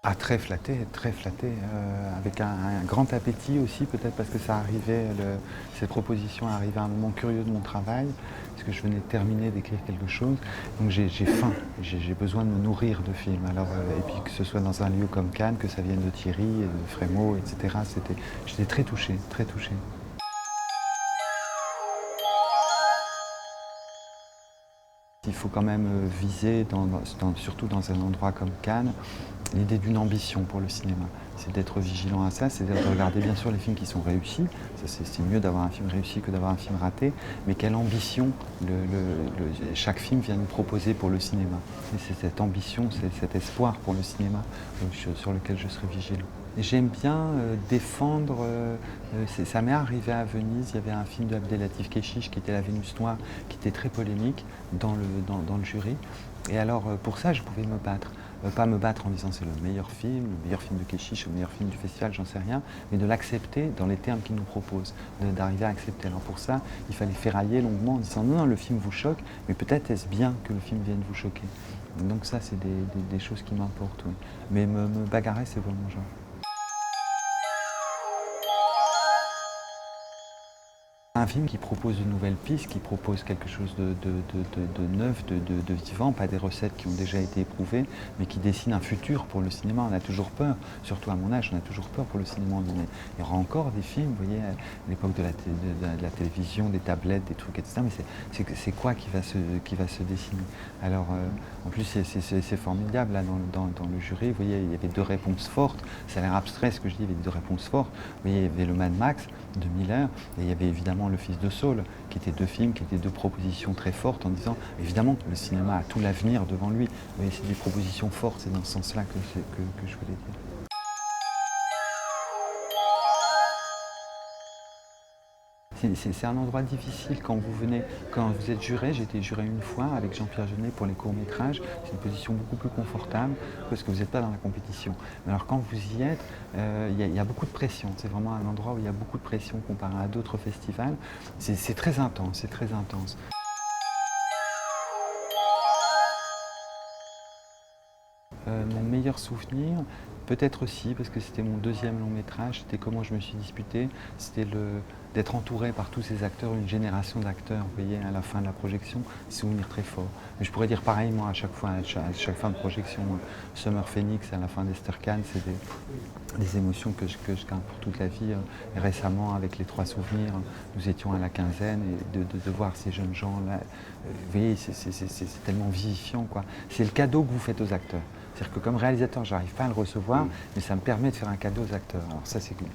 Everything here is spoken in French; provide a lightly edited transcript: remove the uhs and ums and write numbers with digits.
Ah, très flatté, avec un grand appétit aussi, peut-être parce que ça arrivait, cette proposition arrivait à un moment curieux de mon travail, parce que je venais de terminer d'écrire quelque chose, donc j'ai faim, j'ai besoin de me nourrir de films. Alors, et puis que ce soit dans un lieu comme Cannes, que ça vienne de Thierry, et de Frémaux, etc. J'étais très touché, très touché. Il faut quand même viser, surtout dans un endroit comme Cannes, l'idée d'une ambition pour le cinéma. C'est d'être vigilant à ça, c'est de regarder bien sûr les films qui sont réussis. C'est mieux d'avoir un film réussi que d'avoir un film raté, mais quelle ambition chaque film vient nous proposer pour le cinéma. Et c'est cette ambition, c'est cet espoir pour le cinéma sur lequel je serai vigilant. J'aime bien défendre, ça m'est arrivé à Venise, il y avait un film de Abdelatif Kechiche qui était La Vénus Noire, qui était très polémique dans le jury. Et alors pour ça je pouvais me battre. Pas me battre en disant c'est le meilleur film de Kechiche, le meilleur film du festival, j'en sais rien, mais de l'accepter dans les termes qu'il nous propose, d'arriver à accepter. Alors pour ça, il fallait ferrailler longuement en disant non, le film vous choque, mais peut-être est-ce bien que le film vienne vous choquer. Donc ça, c'est des choses qui m'importent, oui. Mais me bagarrer, c'est pas mon genre. Un film qui propose de nouvelles pistes, qui propose quelque chose de neuf, de vivant, pas des recettes qui ont déjà été éprouvées, mais qui dessine un futur pour le cinéma. On a toujours peur, surtout à mon âge, on a toujours peur pour le cinéma. Il y aura encore des films, vous voyez, à l'époque de la télévision, des tablettes, des trucs, etc. Mais c'est quoi qui va se dessiner? Alors, en plus, c'est formidable, là, dans le jury, vous voyez, il y avait deux réponses fortes. Ça a l'air abstrait ce que je dis, il y avait deux réponses fortes. Vous voyez, il y avait le Mad Max de Miller, et il y avait évidemment Le Fils de Saul, qui étaient deux films, qui étaient deux propositions très fortes en disant, évidemment, le cinéma a tout l'avenir devant lui, mais c'est des propositions fortes, c'est dans ce sens-là que je voulais dire. C'est un endroit difficile quand vous venez, quand vous êtes juré. J'ai été juré une fois avec Jean-Pierre Jeunet pour les courts-métrages. C'est une position beaucoup plus confortable parce que vous n'êtes pas dans la compétition. Mais alors quand vous y êtes, il y a beaucoup de pression. C'est vraiment un endroit où il y a beaucoup de pression comparé à d'autres festivals. C'est très intense, c'est très intense. Mon meilleur souvenir, peut-être aussi, parce que c'était mon deuxième long métrage, c'était comment je me suis disputé, c'était d'être entouré par tous ces acteurs, une génération d'acteurs, vous voyez, à la fin de la projection, souvenir très fort. Mais je pourrais dire pareil, moi, à chaque fois, à chaque fin de projection, Summer Phoenix, à la fin d'Esther Kahn, c'est des émotions que je garde pour toute la vie. Et récemment, avec Les Trois Souvenirs, nous étions à la quinzaine, et de voir ces jeunes gens-là, vous voyez, c'est tellement vivifiant, quoi. C'est le cadeau que vous faites aux acteurs. C'est-à-dire que comme réalisateur, j'arrive pas à le recevoir, mais ça me permet de faire un cadeau aux acteurs. Alors ça, c'est cool.